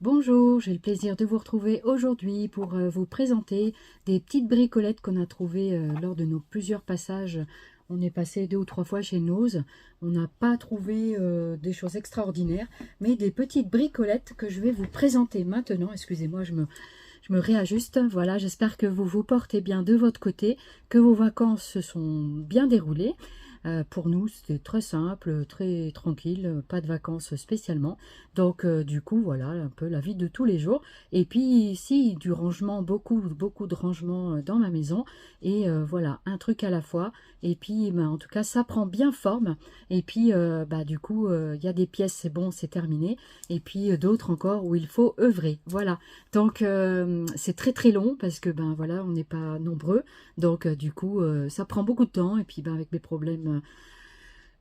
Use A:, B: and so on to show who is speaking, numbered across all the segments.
A: Bonjour, j'ai le plaisir de vous retrouver aujourd'hui pour vous présenter des petites bricolettes qu'on a trouvées lors de nos plusieurs passages. On est passé 2 ou 3 fois chez Nose. On n'a pas trouvé des choses extraordinaires, mais des petites bricolettes que je vais vous présenter maintenant. Excusez-moi, je me réajuste. Voilà, j'espère que vous vous portez bien de votre côté, que vos vacances se sont bien déroulées. Pour nous, c'était très simple, très tranquille, pas de vacances spécialement. Donc, du coup, voilà, un peu la vie de tous les jours. Et puis, ici, du rangement, beaucoup de rangement dans ma maison. Et voilà, un truc à la fois. Et puis, ben, en tout cas, ça prend bien forme. Et puis, bah, du coup, il y a des pièces, c'est bon, c'est terminé. Et puis, d'autres encore où il faut œuvrer. Voilà. Donc, c'est très très long parce que, ben voilà, on n'est pas nombreux. Donc, du coup, ça prend beaucoup de temps. Et puis, ben, avec mes problèmes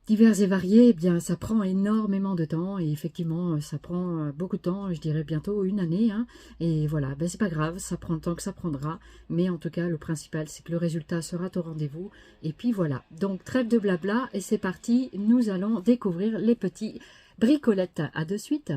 A: divers et variés, eh bien, ça prend énormément de temps. Et effectivement, ça prend beaucoup de temps. Je dirais bientôt une année. Hein. Et voilà, ben, c'est pas grave, ça prend le temps que ça prendra. Mais en tout cas, le principal, c'est que le résultat sera au rendez-vous. Et puis voilà. Donc, trêve de blabla. Et c'est parti. Nous allons découvrir les petits bricolettes. À de suite.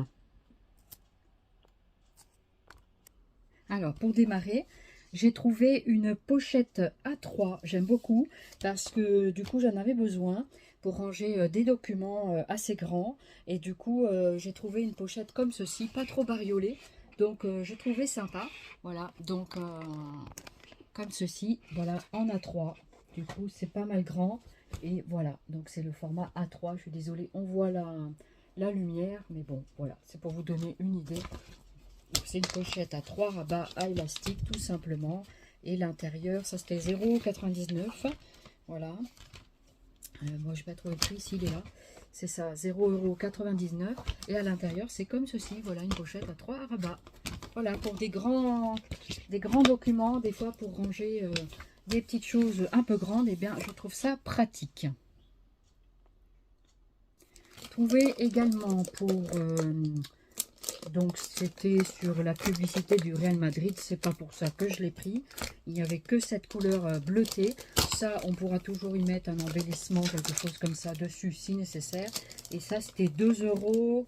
A: Alors, pour démarrer, j'ai trouvé une pochette A3. J'aime beaucoup parce que du coup, j'en avais besoin pour ranger des documents assez grands. Et du coup, j'ai trouvé une pochette comme ceci, pas trop bariolée. Donc, je trouvais sympa. Voilà, donc comme ceci, voilà, en A3. Du coup, c'est pas mal grand. Et voilà, donc c'est le format A3. Je suis désolée, on voit la lumière. Mais bon, voilà, c'est pour vous donner une idée. C'est une pochette à 3 rabats à élastique tout simplement. Et l'intérieur, ça c'était 0,99 €. Voilà. Moi je vais pas trouver le prix, s'il est là. C'est ça, 0,99 €. Et à l'intérieur, c'est comme ceci. Voilà, une pochette à 3 rabats. Voilà, pour des grands documents, des fois pour ranger des petites choses un peu grandes, et bien je trouve ça pratique. Trouver également pour... donc c'était sur la publicité du Real Madrid, c'est pas pour ça que je l'ai pris. Il n'y avait que cette couleur bleutée. Ça, on pourra toujours y mettre un embellissement, quelque chose comme ça dessus si nécessaire. Et ça, c'était 2 €,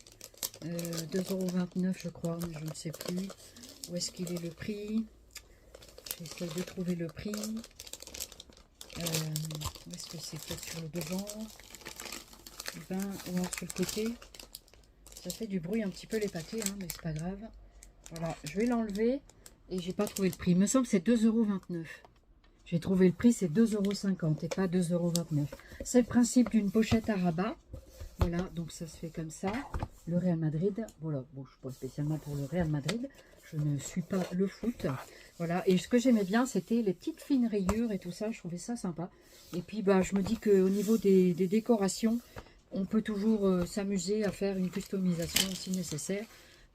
A: 2,29 € je crois, mais je ne sais plus. Où est-ce qu'il est le prix? J'essaie de trouver le prix. Où est-ce que c'est? Peut-être sur le devant, ou alors sur le côté. Ça fait du bruit un petit peu les paquets, hein, mais c'est pas grave. Voilà, je vais l'enlever et j'ai pas trouvé le prix. Il me semble que c'est 2,29 €. J'ai trouvé le prix, c'est 2,50 € et pas 2,29 €. C'est le principe d'une pochette à rabat. Voilà, donc ça se fait comme ça. Le Real Madrid, voilà, bon, je ne suis pas spécialement pour le Real Madrid. Je ne suis pas le foot. Voilà, et ce que j'aimais bien, c'était les petites fines rayures et tout ça. Je trouvais ça sympa. Et puis, bah, je me dis qu'au niveau des décorations, on peut toujours s'amuser à faire une customisation si nécessaire.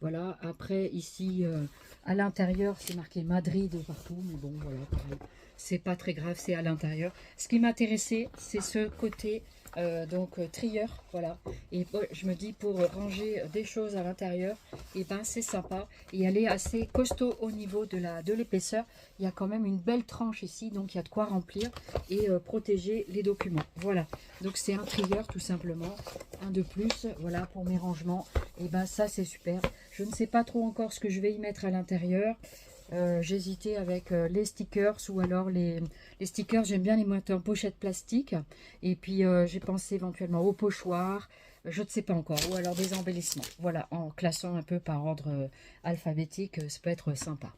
A: Voilà, après ici à l'intérieur c'est marqué Madrid partout, mais bon voilà, pareil, c'est pas très grave, c'est à l'intérieur. Ce qui m'intéressait, c'est ce côté trieur, voilà. Et je me dis pour ranger des choses à l'intérieur, et ben c'est sympa. Et elle est assez costaud au niveau de l'épaisseur. Il y a quand même une belle tranche ici, donc il y a de quoi remplir et protéger les documents. Voilà, donc c'est un trieur tout simplement, un de plus, voilà pour mes rangements. Et ben ça c'est super. Je ne sais pas trop encore ce que je vais y mettre à l'intérieur. J'hésitais avec les stickers ou alors les stickers, j'aime bien les mettre en pochette plastique. Et puis j'ai pensé éventuellement au pochoir, je ne sais pas encore, ou alors des embellissements. Voilà, en classant un peu par ordre alphabétique, ça peut être sympa.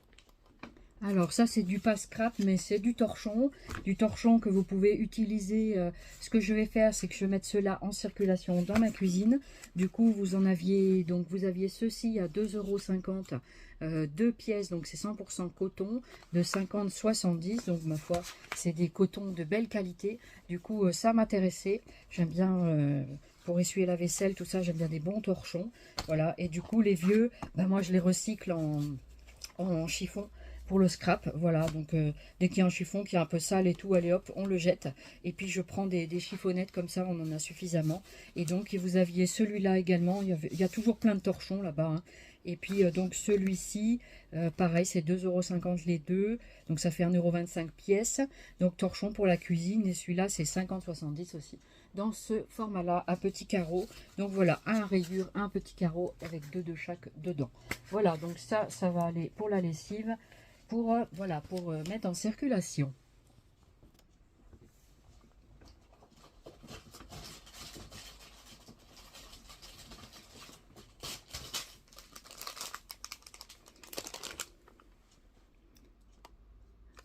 A: Alors ça c'est du passe-crap, mais c'est du torchon que vous pouvez utiliser. Ce que je vais faire, c'est que je vais mettre cela en circulation dans ma cuisine. Du coup vous en aviez, donc vous aviez ceci à 2,50 €, deux pièces, donc c'est 100% coton, de 50-70, donc ma foi c'est des cotons de belle qualité. Du coup ça m'intéressait, j'aime bien pour essuyer la vaisselle, tout ça, j'aime bien des bons torchons. Voilà, et du coup les vieux, ben moi je les recycle en chiffon. pour le scrap. Voilà, donc dès qu'il y a un chiffon qui est un peu sale et tout, allez hop, on le jette. Et puis je prends des chiffonnettes comme ça, on en a suffisamment. Et donc vous aviez celui-là également, il y a toujours plein de torchons là-bas, hein. Et puis donc celui-ci, pareil, c'est 2,50 € les deux. Donc ça fait 1,25 € pièce. Donc torchon pour la cuisine. Et celui-là, c'est 50,70 € aussi. Dans ce format-là, à petits carreaux. Donc voilà, un rayure, un petit carreau avec deux de chaque dedans. Voilà, donc ça va aller pour la lessive, pour, voilà, pour mettre en circulation.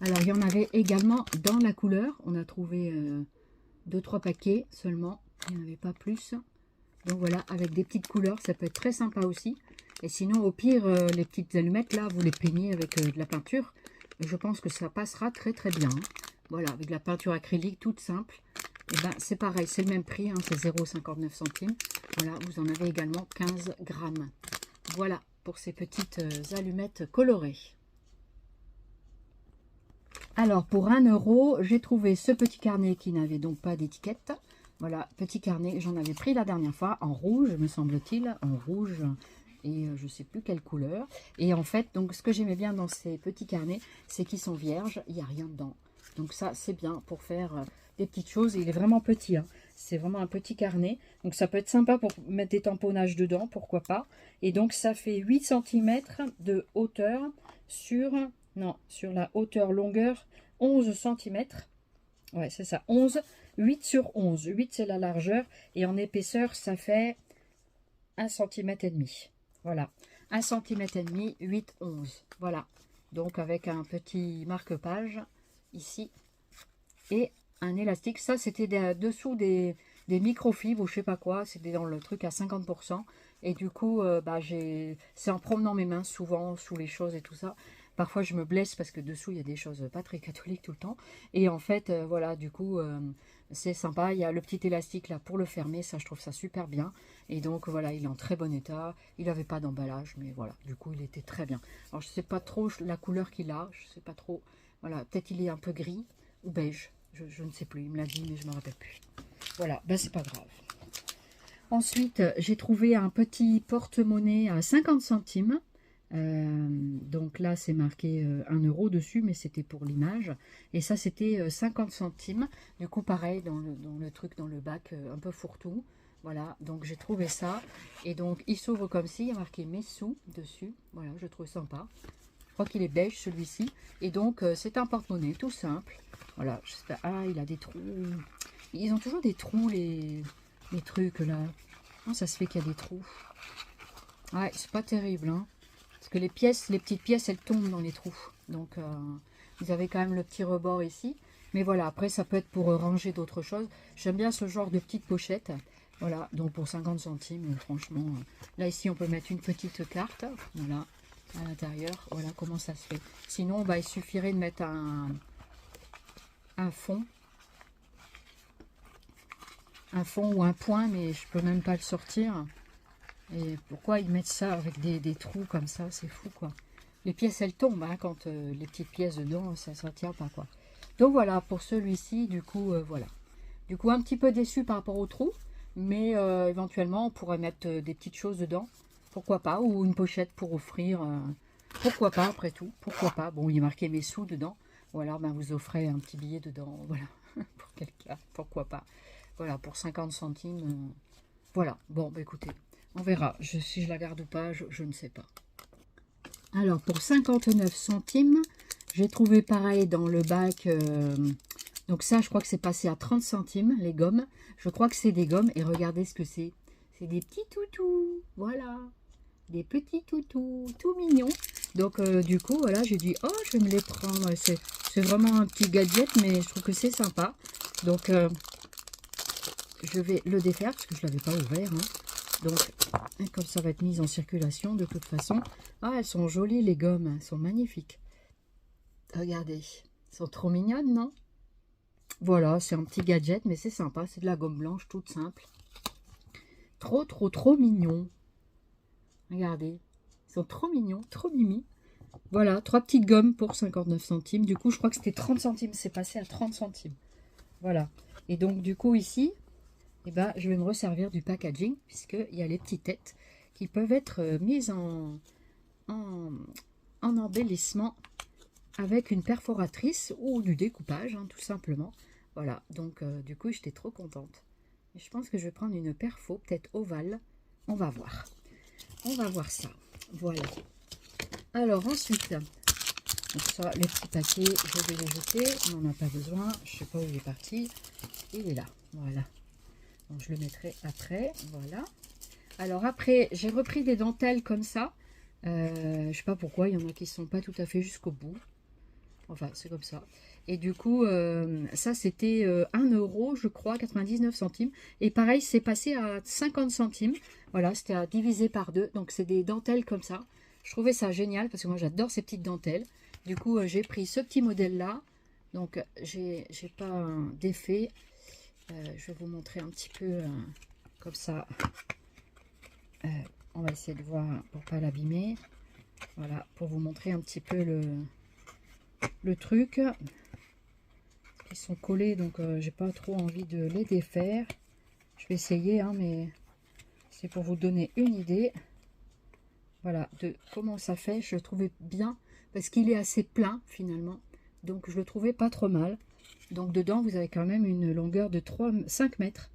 A: Alors, il y en avait également dans la couleur. On a trouvé 2-3 paquets seulement. Il n'y en avait pas plus. Donc voilà, avec des petites couleurs, ça peut être très sympa aussi. Et sinon, au pire, les petites allumettes, là, vous les peignez avec de la peinture. Et je pense que ça passera très très bien, hein. Voilà, avec de la peinture acrylique toute simple. Et ben c'est pareil, c'est le même prix, hein, c'est 0,59 €. Voilà, vous en avez également 15 grammes. Voilà, pour ces petites allumettes colorées. Alors, pour 1 €, j'ai trouvé ce petit carnet qui n'avait donc pas d'étiquette. Voilà, petit carnet, j'en avais pris la dernière fois en rouge, me semble-t-il, en rouge et je ne sais plus quelle couleur. Et en fait, donc ce que j'aimais bien dans ces petits carnets, c'est qu'ils sont vierges, il n'y a rien dedans. Donc ça, c'est bien pour faire des petites choses. Il est vraiment petit, hein. C'est vraiment un petit carnet. Donc ça peut être sympa pour mettre des tamponnages dedans, pourquoi pas. Et donc ça fait 8 cm de hauteur sur... Non, sur la hauteur longueur, 11 cm. Ouais, c'est ça, 11, 8 sur 11. 8, c'est la largeur. Et en épaisseur, ça fait 1,5 cm. Voilà, 1,5 cm, 8, 11. Voilà, donc avec un petit marque-page ici. Et un élastique. Ça, c'était dessous des microfibres ou je sais pas quoi. C'était dans le truc à 50%. Et du coup, c'est en promenant mes mains souvent sous les choses et tout ça. Parfois, je me blesse parce que dessous, il y a des choses pas très catholiques tout le temps. Et en fait, voilà, du coup, c'est sympa. Il y a le petit élastique là pour le fermer. Ça, je trouve ça super bien. Et donc, voilà, il est en très bon état. Il n'avait pas d'emballage, mais voilà, du coup, il était très bien. Alors, je sais pas trop la couleur qu'il a. Je sais pas trop. Voilà, peut-être il est un peu gris ou beige. Je ne sais plus. Il me l'a dit, mais je ne me rappelle plus. Voilà, ben c'est pas grave. Ensuite, j'ai trouvé un petit porte-monnaie à 50 centimes. Donc là, c'est marqué 1 € dessus, mais c'était pour l'image. Et ça, c'était 50 centimes. Du coup, pareil, dans le truc, dans le bac, un peu fourre-tout. Voilà, donc j'ai trouvé ça. Et donc, il s'ouvre comme ci, il y a marqué mes sous dessus. Voilà, je trouve sympa. Je crois qu'il est beige, celui-ci. Et donc, c'est un porte-monnaie tout simple. Voilà, j'espère. Ah, il a des trous. Ils ont toujours des trous, les trucs, là. Comment ça se fait qu'il y a des trous? Ouais, c'est pas terrible, hein. Parce que les petites pièces, elles tombent dans les trous. Donc, vous avez quand même le petit rebord ici. Mais voilà, après, ça peut être pour ranger d'autres choses. J'aime bien ce genre de petites pochettes. Voilà, donc pour 50 centimes, franchement. Là, ici, on peut mettre une petite carte. Voilà, à l'intérieur. Voilà comment ça se fait. Sinon, bah, il suffirait de mettre un fond. Un fond ou un point, mais je peux même pas le sortir. Et pourquoi ils mettent ça avec des trous comme ça? C'est fou, quoi. Les pièces, elles tombent, hein, quand les petites pièces dedans, ça ne tient pas, quoi. Donc voilà, pour celui-ci, du coup, voilà. Du coup, un petit peu déçu par rapport aux trous, mais éventuellement, on pourrait mettre des petites choses dedans. Pourquoi pas? Ou une pochette pour offrir. Pourquoi pas, après tout? Pourquoi pas? Bon, il est marqué mes sous dedans. Ou alors, ben, vous offrez un petit billet dedans. Voilà, pour quelqu'un. Pourquoi pas? Voilà, pour 50 centimes. Voilà, bon, bah, écoutez. On verra. Si je la garde ou pas, je ne sais pas. Alors, pour 59 centimes, j'ai trouvé pareil dans le bac. Donc ça, je crois que c'est passé à 30 centimes, les gommes. Je crois que c'est des gommes. Et regardez ce que c'est. C'est des petits toutous. Voilà. Des petits toutous. Tout mignons. Donc, du coup, voilà, j'ai dit, oh, je vais me les prendre. C'est vraiment un petit gadget, mais je trouve que c'est sympa. Donc, je vais le défaire parce que je ne l'avais pas ouvert, hein. Donc, comme ça va être mis en circulation de toute façon. Ah, elles sont jolies, les gommes. Elles sont magnifiques. Regardez. Elles sont trop mignonnes, non? Voilà, c'est un petit gadget, mais c'est sympa. C'est de la gomme blanche, toute simple. Trop, trop, trop mignon. Regardez. Ils sont trop mignons, trop mimi. Voilà, 3 petites gommes pour 59 centimes. Du coup, je crois que c'était 30 centimes. C'est passé à 30 centimes. Voilà. Et donc, du coup, ici, eh ben, je vais me resservir du packaging, puisqu'il y a les petites têtes qui peuvent être mises en, en embellissement avec une perforatrice ou du découpage, hein, tout simplement. Voilà, donc du coup, j'étais trop contente. Et je pense que je vais prendre une perfo, peut-être ovale. On va voir. On va voir ça. Voilà. Alors ensuite, donc ça, les petits paquets, je vais les jeter. On n'en a pas besoin. Je ne sais pas où il est parti. Il est là. Voilà. Donc je le mettrai après. Voilà. Alors après, j'ai repris des dentelles comme ça. Je ne sais pas pourquoi. Il y en a qui ne sont pas tout à fait jusqu'au bout. Enfin, c'est comme ça. Et du coup, ça, c'était 1 euro, je crois, 99 centimes. Et pareil, c'est passé à 50 centimes. Voilà, c'était à diviser par 2. Donc, c'est des dentelles comme ça. Je trouvais ça génial parce que moi, j'adore ces petites dentelles. Du coup, j'ai pris ce petit modèle-là. Donc, j'ai pas d'effet. Je vais vous montrer un petit peu comme ça. On va essayer de voir pour pas l'abîmer. Voilà, pour vous montrer un petit peu le truc. Ils sont collés, donc j'ai pas trop envie de les défaire. Je vais essayer, hein, mais c'est pour vous donner une idée. Voilà, de comment ça fait. Je le trouvais bien, parce qu'il est assez plein, finalement. Donc, je le trouvais pas trop mal. Donc, dedans, vous avez quand même une longueur de 5 mètres.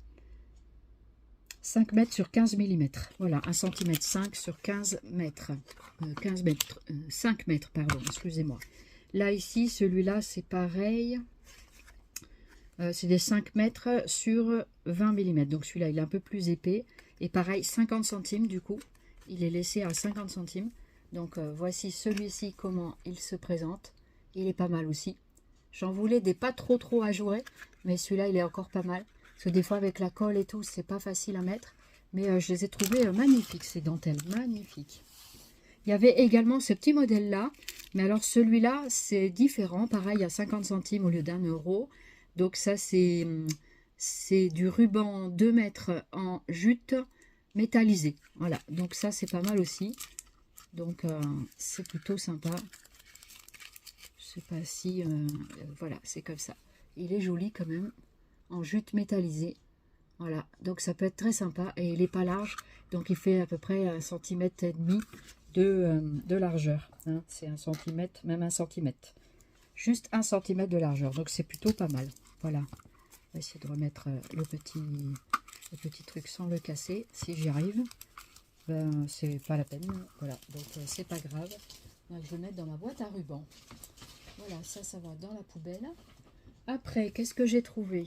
A: 5 mètres sur 15 mm. Voilà, 1 cm 5 sur 15 mètres. 15 mètres, 5 mètres, pardon, excusez-moi. Là, ici, celui-là, c'est pareil. C'est des 5 mètres sur 20 mm. Donc, celui-là, il est un peu plus épais. Et pareil, 50 centimes, du coup. Il est laissé à 50 centimes. Donc, voici celui-ci, comment il se présente. Il est pas mal aussi. J'en voulais des pas trop ajourés. Mais celui-là, il est encore pas mal. Parce que des fois, avec la colle et tout, c'est pas facile à mettre. Mais je les ai trouvés magnifiques, ces dentelles. Magnifiques. Il y avait également ce petit modèle-là. Mais alors, celui-là, c'est différent. Pareil, à 50 centimes au lieu d'1 euro. Donc, ça, c'est du ruban 2 mètres en jute métallisé. Voilà. Donc, ça, c'est pas mal aussi. Donc, c'est plutôt sympa. Je sais pas si... voilà, c'est comme ça. Il est joli quand même. En jute métallisée. Voilà, donc ça peut être très sympa. Et il n'est pas large, donc il fait à peu près 1,5 cm de largeur. Hein. C'est 1 cm, même 1 cm. Juste 1 cm de largeur, donc c'est plutôt pas mal. Voilà, on va essayer de remettre le petit truc sans le casser. Si j'y arrive, ben, c'est pas la peine. Voilà, donc c'est pas grave. Donc, je vais le mettre dans ma boîte à ruban. Voilà, ça va dans la poubelle. Après, qu'est-ce que j'ai trouvé ?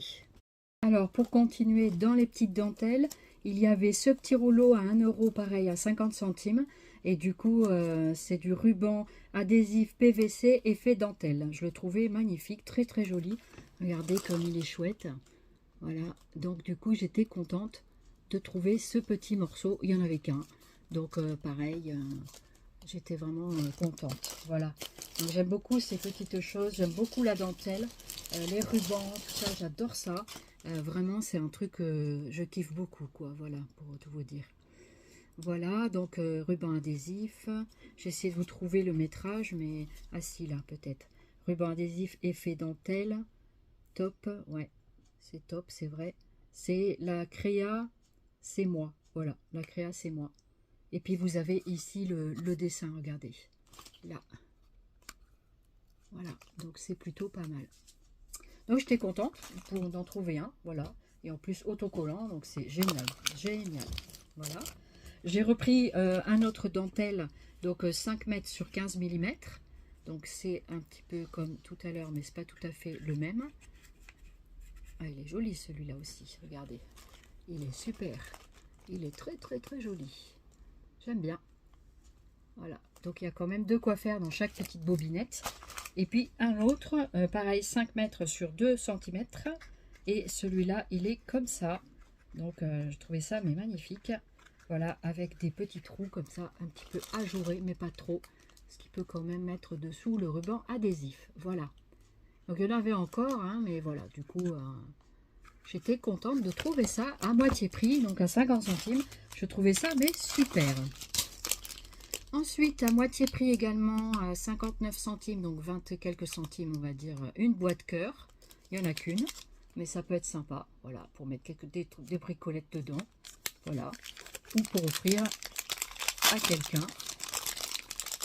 A: Alors, pour continuer dans les petites dentelles, il y avait ce petit rouleau à 1 euro, pareil, à 50 centimes. Et du coup, c'est du ruban adhésif PVC effet dentelle. Je le trouvais magnifique, très joli. Regardez comme il est chouette. Voilà, donc du coup, j'étais contente de trouver ce petit morceau. Il n'y en avait qu'un. Donc, pareil, j'étais vraiment contente. Voilà. J'aime beaucoup ces petites choses. J'aime beaucoup la dentelle, les rubans, tout ça. J'adore ça. Vraiment, c'est un truc que je kiffe beaucoup, quoi. Voilà, pour tout vous dire. Voilà, donc ruban adhésif. J'essaie de vous trouver le métrage, mais... Ah si, là, peut-être. Ruban adhésif effet dentelle. Top, ouais. C'est top, c'est vrai. C'est la créa, c'est moi. Voilà, la créa, c'est moi. Et puis, vous avez ici le dessin, regardez. Là. Voilà, donc c'est plutôt pas mal. Donc, j'étais contente d'en trouver un, voilà. Et en plus, autocollant, donc c'est génial, génial. Voilà. J'ai repris un autre dentelle, donc 5 mètres sur 15 mm. Donc, c'est un petit peu comme tout à l'heure, mais c'est pas tout à fait le même. Ah, il est joli celui-là aussi, regardez. Il est super. Il est très joli. J'aime bien. Voilà, donc il y a quand même de quoi faire dans chaque petite bobinette. Et puis un autre, pareil, 5 mètres sur 2 cm. Et celui-là, il est comme ça. Donc je trouvais ça mais magnifique. Voilà, avec des petits trous comme ça, un petit peu ajourés, mais pas trop. Ce qui peut quand même mettre dessous le ruban adhésif. Voilà. Donc il y en avait encore, hein, mais voilà, du coup, j'étais contente de trouver ça à moitié prix, donc à 50 centimes. Je trouvais ça mais super. Ensuite, à moitié prix également, à 59 centimes, donc 20 et quelques centimes, on va dire, une boîte cœur. Il n'y en a qu'une, mais ça peut être sympa, voilà, pour mettre des bricolettes dedans, voilà, ou pour offrir à quelqu'un.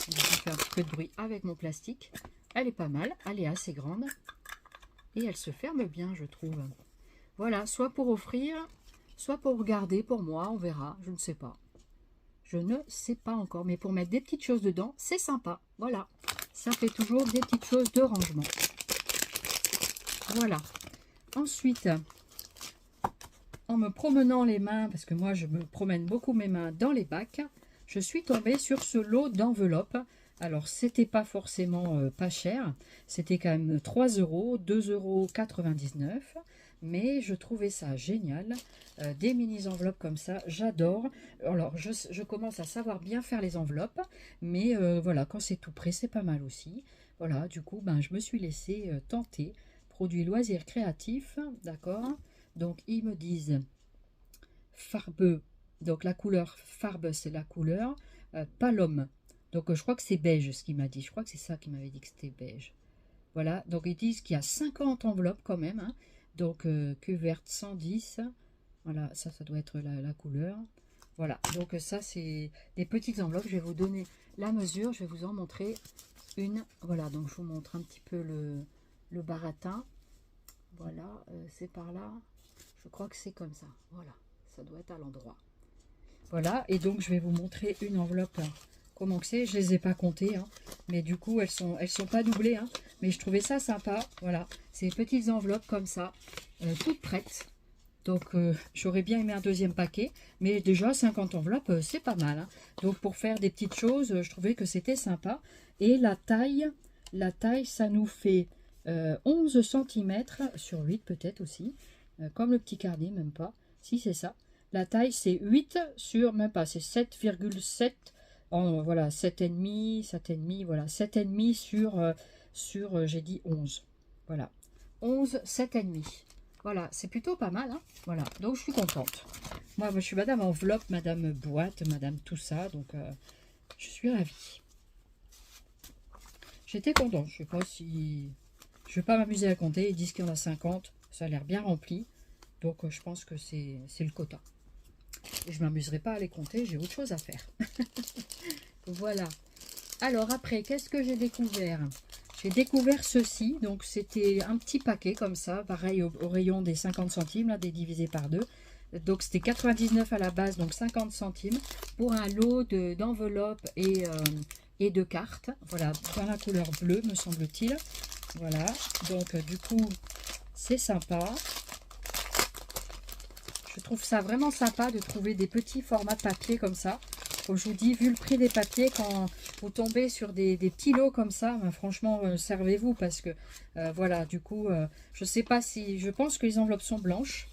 A: Je vais faire un petit peu de bruit avec mon plastique. Elle est pas mal, elle est assez grande, et elle se ferme bien, je trouve. Voilà, soit pour offrir, soit pour regarder, pour moi, on verra, je ne sais pas. Je ne sais pas encore, mais pour mettre des petites choses dedans, c'est sympa. Voilà, ça fait toujours des petites choses de rangement. Voilà. Ensuite, en me promenant les mains, parce que moi je me promène beaucoup mes mains dans les bacs, je suis tombée sur ce lot d'enveloppes. Alors, c'était pas forcément pas cher, c'était quand même 3 €, 2,99 €. Mais je trouvais ça génial, des mini enveloppes comme ça, j'adore. Alors je commence à savoir bien faire les enveloppes, mais voilà, quand c'est tout prêt, c'est pas mal aussi. Voilà, du coup, ben, je me suis laissée tenter. Produits loisirs créatifs, d'accord. Donc ils me disent farbeux, donc la couleur farbe, c'est la couleur palome. Donc je crois que c'est beige ce qu'il m'a dit, je crois que c'est ça qu'il m'avait dit que c'était beige. Voilà, donc ils disent qu'il y a 50 enveloppes quand même, hein. Donc queue verte 110, voilà, ça doit être la couleur. Voilà, donc ça c'est des petites enveloppes. Je vais vous donner la mesure, je vais vous en montrer une. Voilà, donc je vous montre un petit peu le baratin. Voilà, c'est par là, je crois que c'est comme ça. Voilà, ça doit être à l'endroit. Voilà, et donc je vais vous montrer une enveloppe. Comment que c'est, je les ai pas comptées, hein, mais du coup elles sont pas doublées, hein, mais je trouvais ça sympa. Voilà, ces petites enveloppes comme ça, toutes prêtes. Donc j'aurais bien aimé un deuxième paquet, mais déjà 50 enveloppes c'est pas mal, hein. Donc pour faire des petites choses, je trouvais que c'était sympa. Et la taille ça nous fait 11 cm sur 8 peut-être aussi, comme le petit carnet, même pas, si c'est ça. La taille c'est 8 sur, même pas, c'est 7,7. Voilà, 7,5, voilà, 7,5 sur j'ai dit 11. Voilà, 11, 7,5. Voilà, c'est plutôt pas mal, hein. Voilà, donc je suis contente. Moi, je suis madame enveloppe, madame boîte, madame tout ça, donc je suis ravie. J'étais contente, je sais pas si... Je vais pas m'amuser à compter, ils disent qu'il y en a 50, ça a l'air bien rempli, donc je pense que c'est le quota. Et je ne m'amuserai pas à les compter, j'ai autre chose à faire. Voilà. Alors après, qu'est-ce que j'ai découvert? J'ai découvert ceci. Donc c'était un petit paquet comme ça, pareil au rayon des 50 centimes, là, des divisés par 2. Donc c'était 99 à la base, donc 50 centimes pour un lot d'enveloppes et de cartes. Voilà, dans la couleur bleue, me semble-t-il. Voilà, donc du coup, c'est sympa. Je trouve ça vraiment sympa de trouver des petits formats de papier comme ça. Comme je vous dis, vu le prix des papiers, quand vous tombez sur des petits lots comme ça, ben franchement, servez-vous parce que, voilà, du coup, je sais pas si... Je pense que les enveloppes sont blanches.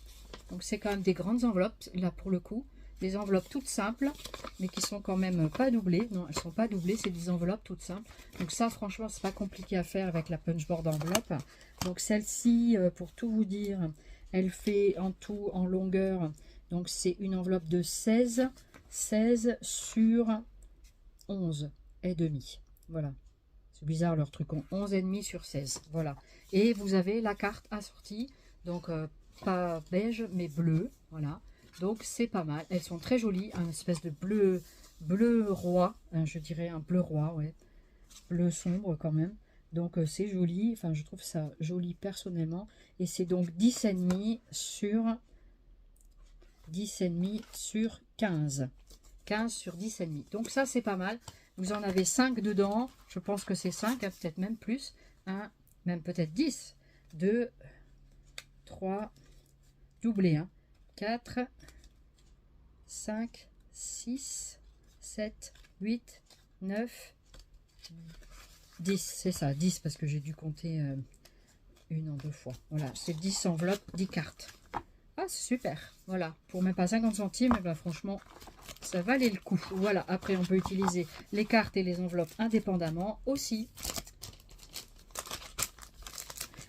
A: Donc, c'est quand même des grandes enveloppes, là, pour le coup. Des enveloppes toutes simples, mais qui sont quand même pas doublées. Non, elles sont pas doublées, c'est des enveloppes toutes simples. Donc ça, franchement, c'est pas compliqué à faire avec la punchboard enveloppe. Donc celle-ci, pour tout vous dire, elle fait en tout, en longueur, donc c'est une enveloppe de 16 sur 11 et demi. Voilà. C'est bizarre leur truc, 11 et demi sur 16. Voilà. Et vous avez la carte assortie, donc pas beige, mais bleu. Voilà. Donc c'est pas mal. Elles sont très jolies, un espèce de bleu roi, hein, je dirais un bleu roi, ouais. Bleu sombre quand même. Donc c'est joli, enfin je trouve ça joli personnellement. Et c'est donc 10,5 sur 15. 15 sur 10,5. Donc ça c'est pas mal. Vous en avez 5 dedans. Je pense que c'est 5, hein, peut-être même plus. 1, même peut-être 10. 2, 3, doublé, hein. 4, 5, 6, 7, 8, 9, 10. C'est ça, 10 parce que j'ai dû compter une en 2 fois. Voilà, c'est 10 enveloppes, 10 cartes. Ah, c'est super. Voilà, pour même pas 50 centimes, ben, franchement, ça valait le coup. Voilà, après on peut utiliser les cartes et les enveloppes indépendamment aussi.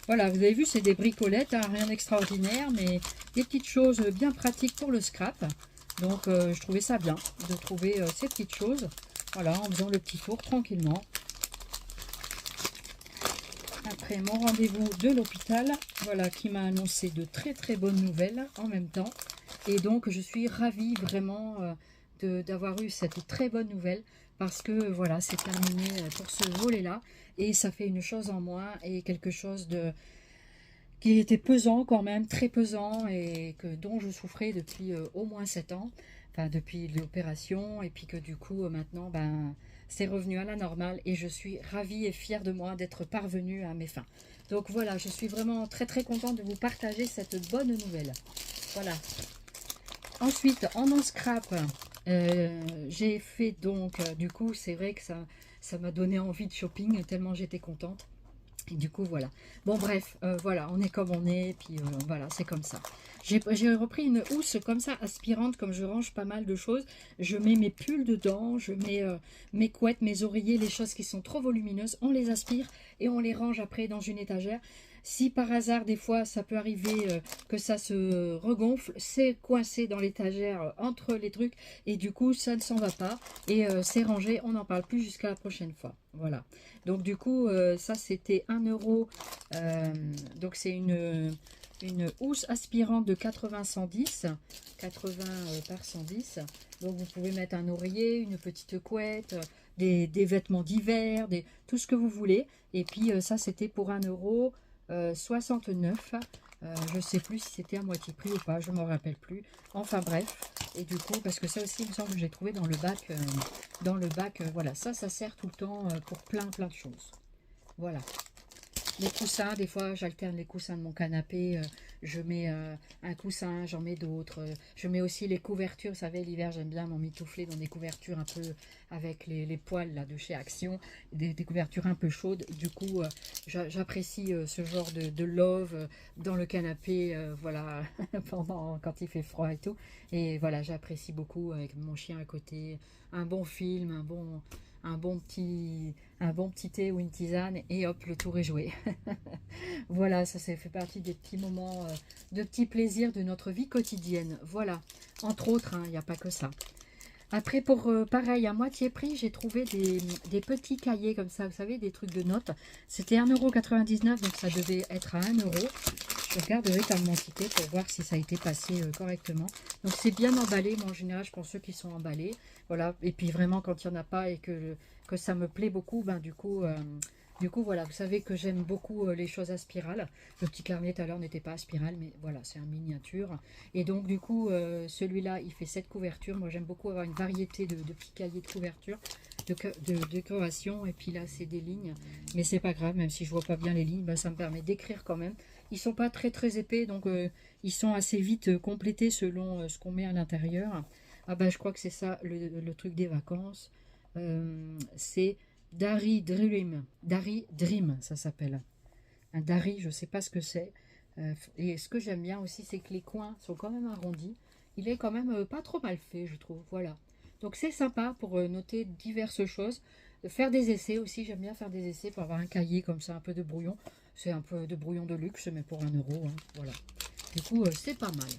A: Voilà, vous avez vu, c'est des bricolettes, hein, rien d'extraordinaire, mais des petites choses bien pratiques pour le scrap. Donc, je trouvais ça bien de trouver ces petites choses. Voilà, en faisant le petit tour tranquillement. Après mon rendez-vous de l'hôpital, voilà, qui m'a annoncé de très très bonnes nouvelles en même temps. Et donc je suis ravie vraiment d'avoir eu cette très bonne nouvelle, parce que voilà, c'est terminé pour ce volet-là. Et ça fait une chose en moins et quelque chose de qui était pesant quand même, très pesant, et dont je souffrais depuis au moins 7 ans, enfin depuis l'opération, et puis que du coup maintenant ben, c'est revenu à la normale et je suis ravie et fière de moi d'être parvenue à mes fins. Donc voilà, je suis vraiment très très contente de vous partager cette bonne nouvelle. Voilà. Ensuite, en non-scrap, j'ai fait donc, du coup c'est vrai que ça m'a donné envie de shopping tellement j'étais contente. Et du coup, voilà. Bon, bref, voilà, on est comme on est, et puis voilà, c'est comme ça. J'ai repris une housse comme ça, aspirante, comme je range pas mal de choses. Je mets mes pulls dedans, je mets mes couettes, mes oreillers, les choses qui sont trop volumineuses. On les aspire et on les range après dans une étagère. Si par hasard, des fois, ça peut arriver que ça se regonfle, c'est coincé dans l'étagère entre les trucs, et du coup, ça ne s'en va pas. Et c'est rangé, on n'en parle plus jusqu'à la prochaine fois. Voilà. Donc du coup, ça c'était 1 euro. Donc c'est une housse aspirante de 80-110, 80 par 110. Donc vous pouvez mettre un oreiller, une petite couette, des vêtements d'hiver, tout ce que vous voulez. Et puis ça c'était pour 1 euro 69. Je ne sais plus si c'était à moitié prix ou pas, je ne m'en rappelle plus. Enfin bref, et du coup, parce que ça aussi, il me semble que j'ai trouvé dans le bac. Voilà, ça sert tout le temps pour plein de choses. Voilà. Les coussins, des fois, j'alterne les coussins de mon canapé. Je mets un coussin, j'en mets d'autres. Je mets aussi les couvertures. Vous savez, l'hiver, j'aime bien m'emmitoufler dans des couvertures un peu avec les poils là, de chez Action. Des couvertures un peu chaudes. Du coup, j'apprécie ce genre de love dans le canapé. Voilà, quand il fait froid et tout. Et voilà, j'apprécie beaucoup avec mon chien à côté. Un bon film, un bon petit thé ou une tisane, et hop, le tour est joué. Voilà, ça fait partie des petits moments, de petits plaisirs de notre vie quotidienne. Voilà, entre autres, il n'y a pas que ça. Après, pour pareil, à moitié prix, j'ai trouvé des petits cahiers comme ça, vous savez, des trucs de notes. C'était 1,99 €, donc ça devait être à 1 euro. Je regarderai ta quantité pour voir si ça a été passé correctement. Donc c'est bien emballé. Moi en général je prends ceux qui sont emballés. Voilà. Et puis vraiment quand il n'y en a pas et que ça me plaît beaucoup, ben du coup voilà. Vous savez que j'aime beaucoup les choses à spirale. Le petit carnet tout à l'heure n'était pas à spirale, mais voilà, c'est un miniature. Et donc du coup celui-là il fait cette couverture. Moi j'aime beaucoup avoir une variété de petits cahiers de couverture, de décoration. Et puis là c'est des lignes. Mais c'est pas grave, même si je vois pas bien les lignes, ben, ça me permet d'écrire quand même. Ils sont pas très épais, donc ils sont assez vite complétés selon ce qu'on met à l'intérieur. Ah ben je crois que c'est ça le truc des vacances. C'est Dari Dream. Dari Dream, ça s'appelle. Un Dari, je sais pas ce que c'est. Et ce que j'aime bien aussi, c'est que les coins sont quand même arrondis. Il est quand même pas trop mal fait, je trouve. Voilà. Donc c'est sympa pour noter diverses choses. Faire des essais aussi, j'aime bien faire des essais pour avoir un cahier comme ça, un peu de brouillon. C'est un peu de brouillon de luxe, mais pour 1 euro. Hein, voilà. Du coup, c'est pas mal.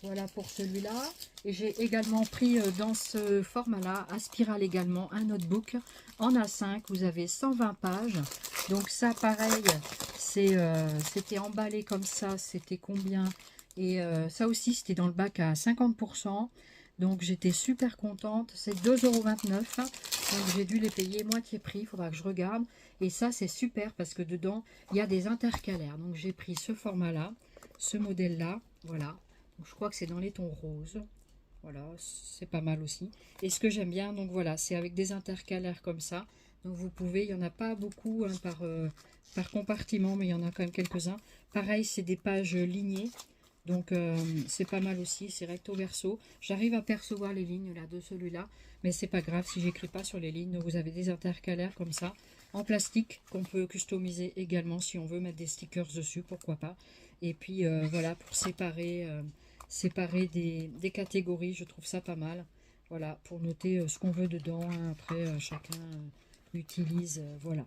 A: Voilà pour celui-là. Et j'ai également pris dans ce format-là, à spirale également, un notebook en A5. Vous avez 120 pages. Donc ça, pareil, c'était emballé comme ça. C'était combien? Et ça aussi, c'était dans le bac à 50%. Donc j'étais super contente. C'est 2,29 €. Donc j'ai dû les payer moitié prix. Il faudra que je regarde. Et ça, c'est super parce que dedans, il y a des intercalaires. Donc j'ai pris ce format-là, ce modèle-là. Voilà. Donc, je crois que c'est dans les tons roses. Voilà, c'est pas mal aussi. Et ce que j'aime bien, donc voilà, c'est avec des intercalaires comme ça. Donc vous pouvez, il n'y en a pas beaucoup hein, par compartiment, mais il y en a quand même quelques-uns. Pareil, c'est des pages lignées. Donc c'est pas mal aussi, c'est recto verso. J'arrive à percevoir les lignes là de celui-là, mais c'est pas grave si j'écris pas sur les lignes. Donc, vous avez des intercalaires comme ça, en plastique, qu'on peut customiser également si on veut mettre des stickers dessus, pourquoi pas. Et puis voilà, pour séparer des catégories, je trouve ça pas mal. Voilà, pour noter ce qu'on veut dedans. Hein. Après, chacun utilise, voilà.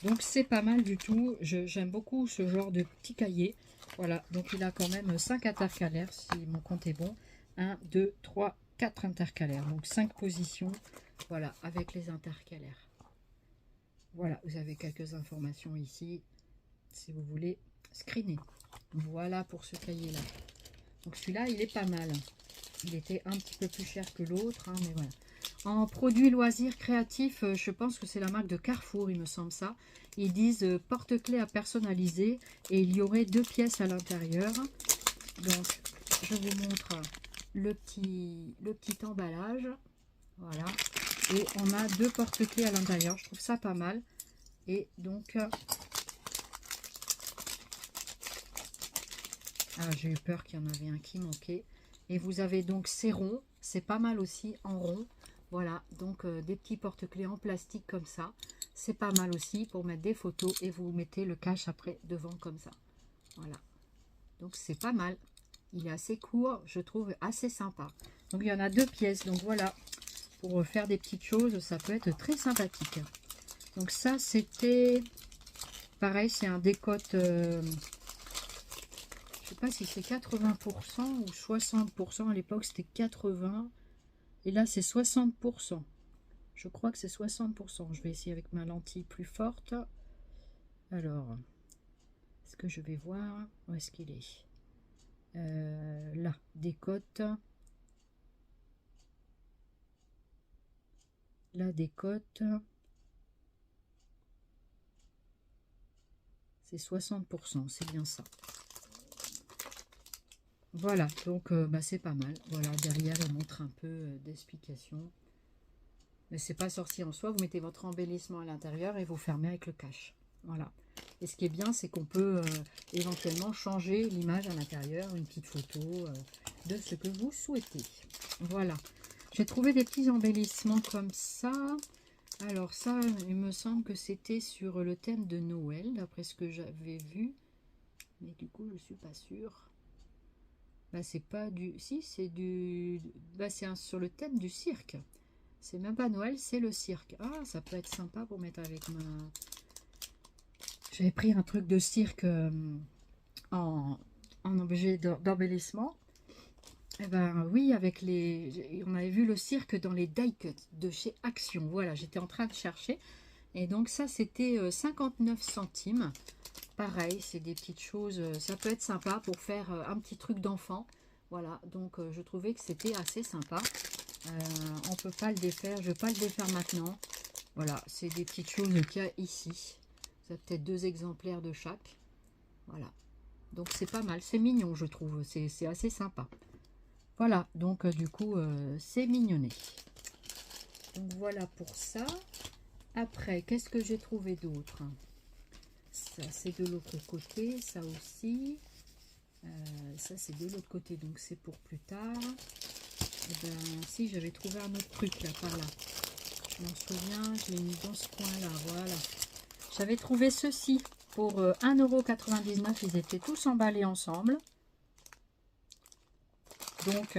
A: Donc c'est pas mal du tout. J'aime beaucoup ce genre de petit cahier. Voilà, donc il a quand même 5 intercalaires, si mon compte est bon. 1, 2, 3, 4 intercalaires, donc 5 positions, voilà, avec les intercalaires. Voilà, vous avez quelques informations ici, si vous voulez screener. Voilà pour ce cahier-là. Donc celui-là, il est pas mal. Il était un petit peu plus cher que l'autre, hein, mais voilà. En produits loisirs créatifs, je pense que c'est la marque de Carrefour, il me semble ça. Ils disent porte-clés à personnaliser et il y aurait 2 pièces à l'intérieur. Donc, je vous montre le petit emballage. Voilà. Et on a 2 porte-clés à l'intérieur. Je trouve ça pas mal. Et donc, j'ai eu peur qu'il y en avait un qui manquait. Et vous avez donc ces ronds. C'est pas mal aussi en rond. Voilà, donc des petits porte-clés en plastique comme ça. C'est pas mal aussi pour mettre des photos et vous mettez le cache après devant comme ça. Voilà. Donc c'est pas mal. Il est assez court, je trouve assez sympa. Donc il y en a 2 pièces. Donc voilà, pour faire des petites choses, ça peut être très sympathique. Donc ça c'était pareil, c'est un décote. Je sais pas si c'est 80% ou 60%. À l'époque c'était 80%. Et là, c'est 60%. Je crois que c'est 60%. Je vais essayer avec ma lentille plus forte. Alors, est-ce que je vais voir où est-ce qu'il est, là, décote. La décote. C'est 60%. C'est bien ça. Voilà, donc c'est pas mal. Voilà, derrière, on montre un peu d'explication. Mais c'est pas sorcier en soi. Vous mettez votre embellissement à l'intérieur et vous fermez avec le cache. Voilà. Et ce qui est bien, c'est qu'on peut éventuellement changer l'image à l'intérieur, une petite photo de ce que vous souhaitez. Voilà. J'ai trouvé des petits embellissements comme ça. Alors ça, il me semble que c'était sur le thème de Noël, d'après ce que j'avais vu. Mais du coup, je suis pas sûre. Bah, c'est pas du... Si, c'est du... Bah, c'est sur le thème du cirque. C'est même pas Noël, c'est le cirque. Ah, ça peut être sympa pour mettre avec ma... J'avais pris un truc de cirque en objet d'embellissement. Et ben oui, avec les... On avait vu le cirque dans les die cuts de chez Action. Voilà, j'étais en train de chercher. Et donc ça, c'était 59 centimes. Pareil, c'est des petites choses, ça peut être sympa pour faire un petit truc d'enfant. Voilà, donc je trouvais que c'était assez sympa. On peut pas le défaire, je vais pas le défaire maintenant. Voilà, c'est des petites choses qu'il y a ici. Vous avez peut-être 2 exemplaires de chaque. Voilà, donc c'est pas mal, c'est mignon je trouve, c'est assez sympa. Voilà, donc du coup c'est mignonné. Donc voilà pour ça. Après, qu'est-ce que j'ai trouvé d'autre? Ça, c'est de l'autre côté, ça aussi. Ça, c'est de l'autre côté, donc c'est pour plus tard. Et ben, si, j'avais trouvé un autre truc là, par là. Je m'en souviens, je l'ai mis dans ce coin-là, voilà. J'avais trouvé ceci pour 1,99 €. Ils étaient tous emballés ensemble. Donc,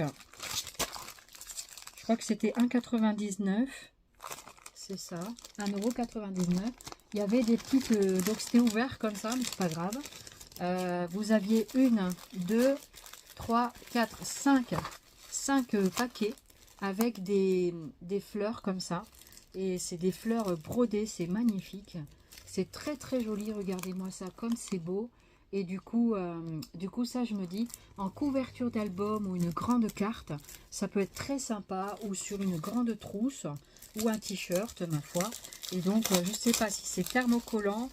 A: je crois que c'était 1,99 €. C'est ça, 1,99 €. Il y avait des petites... donc c'était ouvert comme ça, mais c'est pas grave. Vous aviez 1, 2, 3, 4, 5 paquets avec des fleurs comme ça. Et c'est des fleurs brodées, c'est magnifique. C'est très très joli, regardez-moi ça, comme c'est beau. Et du coup, ça je me dis, en couverture d'album ou une grande carte, ça peut être très sympa, ou sur une grande trousse, ou un t-shirt, ma foi. Et donc, je ne sais pas si c'est thermocollant.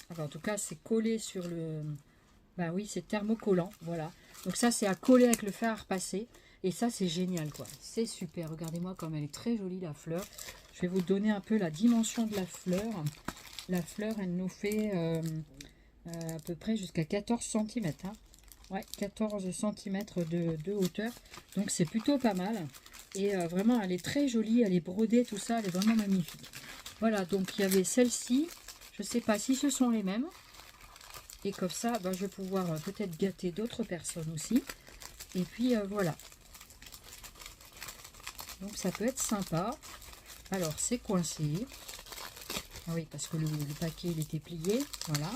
A: Enfin, en tout cas, c'est collé sur le... Ben oui, c'est thermocollant, voilà. Donc ça, c'est à coller avec le fer à repasser. Et ça, c'est génial, quoi. C'est super. Regardez-moi comme elle est très jolie, la fleur. Je vais vous donner un peu la dimension de la fleur. La fleur, elle nous fait à peu près jusqu'à 14 cm. Hein. Ouais, 14 cm de hauteur. Donc, c'est plutôt pas mal. Et vraiment, elle est très jolie. Elle est brodée, tout ça. Elle est vraiment magnifique. Voilà, donc il y avait celle-ci. Je ne sais pas si ce sont les mêmes. Et comme ça, ben, je vais pouvoir peut-être gâter d'autres personnes aussi. Et puis, voilà. Donc, ça peut être sympa. Alors, c'est coincé. Ah oui, parce que le paquet, il était plié. Voilà.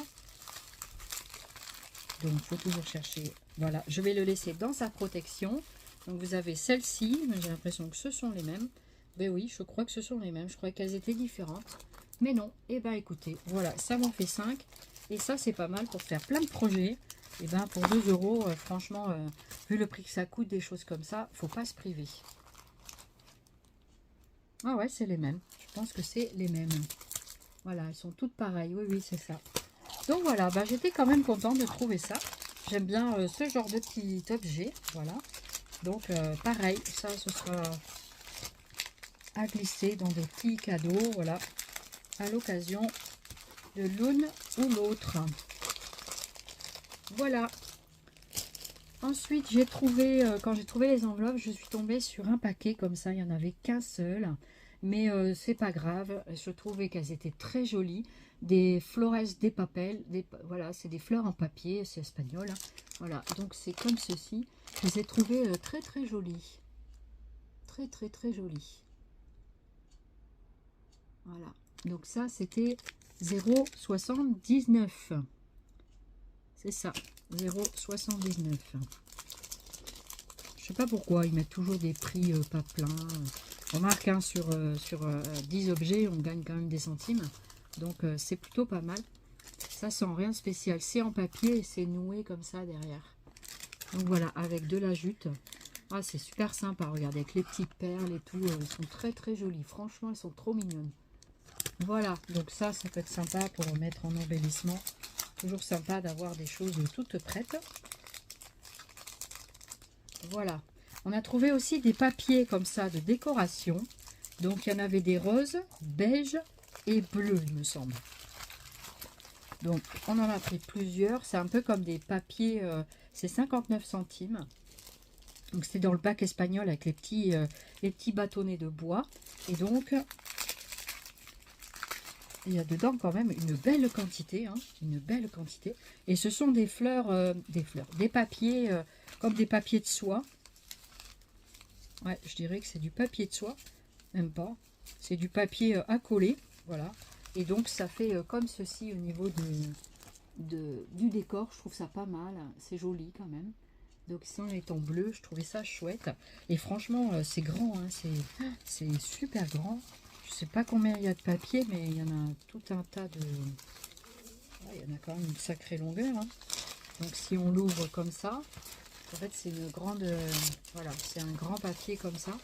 A: Donc, il faut toujours chercher. Voilà, je vais le laisser dans sa protection. Donc, vous avez celle-ci. Mais j'ai l'impression que ce sont les mêmes. Ben oui, je crois que ce sont les mêmes. Je croyais qu'elles étaient différentes. Mais non. Et ben écoutez, voilà, ça m'en fait 5. Et ça, c'est pas mal pour faire plein de projets. Et ben pour 2 euros, franchement, vu le prix que ça coûte, des choses comme ça, faut pas se priver. Ah ouais, c'est les mêmes. Je pense que c'est les mêmes. Voilà, elles sont toutes pareilles. Oui, oui, c'est ça. Donc voilà, bah, j'étais quand même contente de trouver ça. J'aime bien ce genre de petit objet. Voilà. Donc pareil, ça, ce sera à glisser dans des petits cadeaux. Voilà. À l'occasion de l'une ou l'autre. Voilà. Ensuite, j'ai trouvé, quand j'ai trouvé les enveloppes, je suis tombée sur un paquet comme ça. Il n'y en avait qu'un seul. Mais c'est pas grave. Je trouvais qu'elles étaient très jolies. Des flores des papel. Voilà, c'est des fleurs en papier. C'est espagnol. Hein. Voilà, donc c'est comme ceci. Je les ai trouvées très très jolies. Très très très jolies. Voilà. Donc ça, c'était 0,79. C'est ça. 0,79. Je sais pas pourquoi ils mettent toujours des prix pas pleins. Remarque, hein, sur 10 objets, on gagne quand même des centimes. Donc c'est plutôt pas mal. Ça sans rien de spécial. C'est en papier et c'est noué comme ça derrière. Donc voilà, avec de la jute. Ah, c'est super sympa. Regardez, avec les petites perles et tout. Elles sont très très jolies. Franchement, elles sont trop mignonnes. Voilà, donc ça peut être sympa pour mettre en embellissement. Toujours sympa d'avoir des choses toutes prêtes. Voilà. On a trouvé aussi des papiers comme ça de décoration. Donc il y en avait des roses, beige et bleu, il me semble. Donc on en a pris plusieurs. C'est un peu comme des papiers, c'est 59 centimes. Donc c'est dans le bac espagnol avec les petits bâtonnets de bois. Et donc il y a dedans quand même une belle quantité, hein, une belle quantité. Et ce sont des fleurs, des papiers, comme des papiers de soie. Ouais, je dirais que c'est du papier de soie, même pas. C'est du papier à coller, voilà. Et donc ça fait comme ceci au niveau du décor. Je trouve ça pas mal, c'est joli quand même. Donc ici on est en bleu, je trouvais ça chouette. Et franchement, c'est grand, hein, c'est super grand. Je sais pas combien il y a de papier, mais il y en a tout un tas de... Ouais, il y en a quand même une sacrée longueur. Hein. Donc si on l'ouvre comme ça, en fait c'est une grande... voilà, c'est un grand papier comme ça.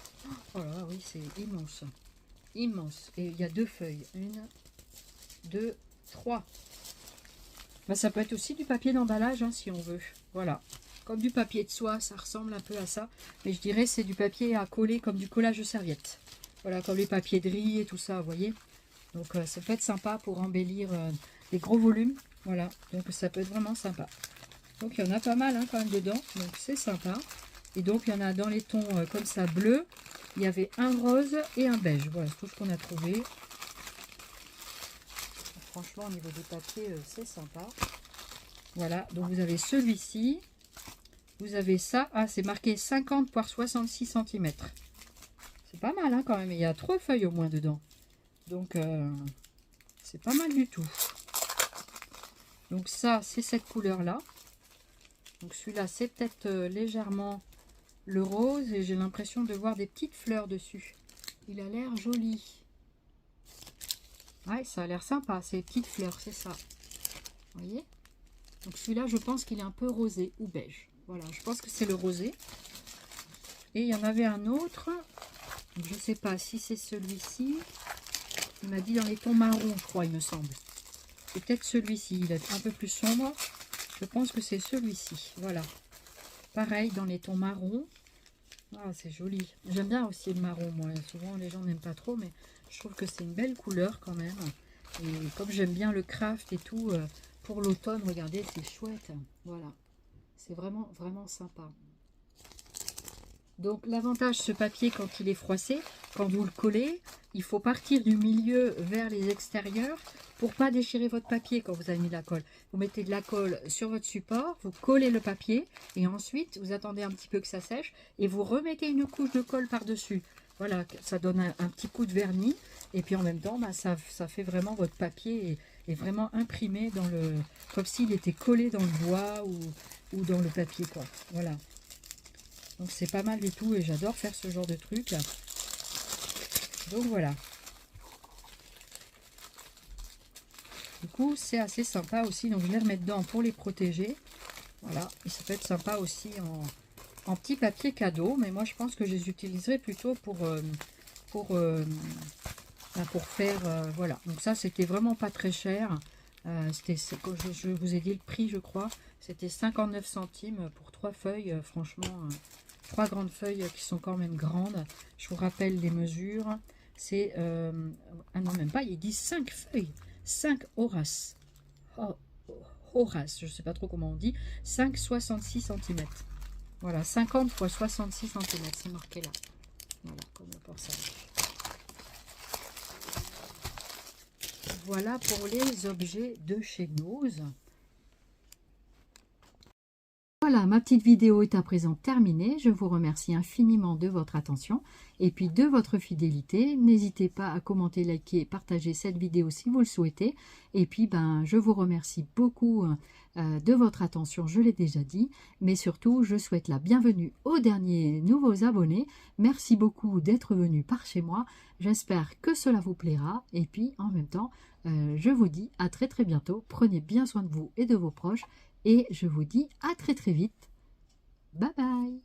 A: Oh là là, oui, c'est immense. Immense. Et il y a 2 feuilles. 1, 2, 3. Ben, ça peut être aussi du papier d'emballage hein, si on veut. Voilà. Comme du papier de soie, ça ressemble un peu à ça. Mais je dirais c'est du papier à coller comme du collage de serviettes. Voilà, comme les papiers de riz et tout ça, vous voyez. Donc ça peut être sympa pour embellir les gros volumes. Voilà, donc ça peut être vraiment sympa. Donc il y en a pas mal hein, quand même dedans, donc c'est sympa. Et donc il y en a dans les tons comme ça bleu. Il y avait un rose et un beige. Voilà, c'est tout ce qu'on a trouvé. Franchement, au niveau des papiers, c'est sympa. Voilà, donc vous avez celui-ci. Vous avez ça. Ah, c'est marqué 50 par 66 cm. C'est pas mal hein, quand même. Il y a 3 feuilles au moins dedans. Donc, c'est pas mal du tout. Donc ça, c'est cette couleur-là. Donc celui-là, c'est peut-être légèrement le rose. Et j'ai l'impression de voir des petites fleurs dessus. Il a l'air joli. Ouais, ça a l'air sympa. Ces petites fleurs, c'est ça. Vous voyez? Donc celui-là, je pense qu'il est un peu rosé ou beige. Voilà, je pense que c'est le rosé. Et il y en avait un autre. Je ne sais pas si c'est celui-ci. Il m'a dit dans les tons marron, je crois, il me semble. C'est peut-être celui-ci. Il est un peu plus sombre. Je pense que c'est celui-ci. Voilà. Pareil, dans les tons marron. Ah, c'est joli. J'aime bien aussi le marron, moi. Souvent, les gens n'aiment pas trop, mais je trouve que c'est une belle couleur quand même. Et comme j'aime bien le craft et tout, pour l'automne, regardez, c'est chouette. Voilà. C'est vraiment, vraiment sympa. Donc l'avantage, ce papier, quand il est froissé, quand vous le collez, il faut partir du milieu vers les extérieurs pour pas déchirer votre papier quand vous avez mis de la colle. Vous mettez de la colle sur votre support, vous collez le papier et ensuite vous attendez un petit peu que ça sèche et vous remettez une couche de colle par-dessus. Voilà, ça donne un petit coup de vernis et puis en même temps, bah, ça fait vraiment votre papier est vraiment imprimé dans le... comme s'il était collé dans le bois ou dans le papier, quoi. Voilà. Donc c'est pas mal du tout et j'adore faire ce genre de truc. Donc voilà. Du coup, c'est assez sympa aussi. Donc je les remets dedans pour les protéger. Voilà. Et ça peut être sympa aussi en petit papier cadeau. Mais moi, je pense que je les utiliserai plutôt pour faire... voilà. Donc ça, c'était vraiment pas très cher. Je vous ai dit le prix, je crois. C'était 59 centimes pour 3 feuilles. Franchement, 3 grandes feuilles qui sont quand même grandes. Je vous rappelle les mesures. C'est... ah non, même pas. Il dit 5 feuilles. 5 Horace. Oh, Horace, je ne sais pas trop comment on dit. 5, 66 cm. Voilà, 50 x 66 cm. C'est marqué là. Voilà, comme pour ça. Voilà pour les objets de chez Nose. Voilà, ma petite vidéo est à présent terminée. Je vous remercie infiniment de votre attention et puis de votre fidélité. N'hésitez pas à commenter, liker et partager cette vidéo si vous le souhaitez. Et puis, je vous remercie beaucoup de votre attention, je l'ai déjà dit. Mais surtout, je souhaite la bienvenue aux derniers nouveaux abonnés. Merci beaucoup d'être venus par chez moi. J'espère que cela vous plaira. Et puis, en même temps, je vous dis à très très bientôt. Prenez bien soin de vous et de vos proches. Et je vous dis à très très vite. Bye bye.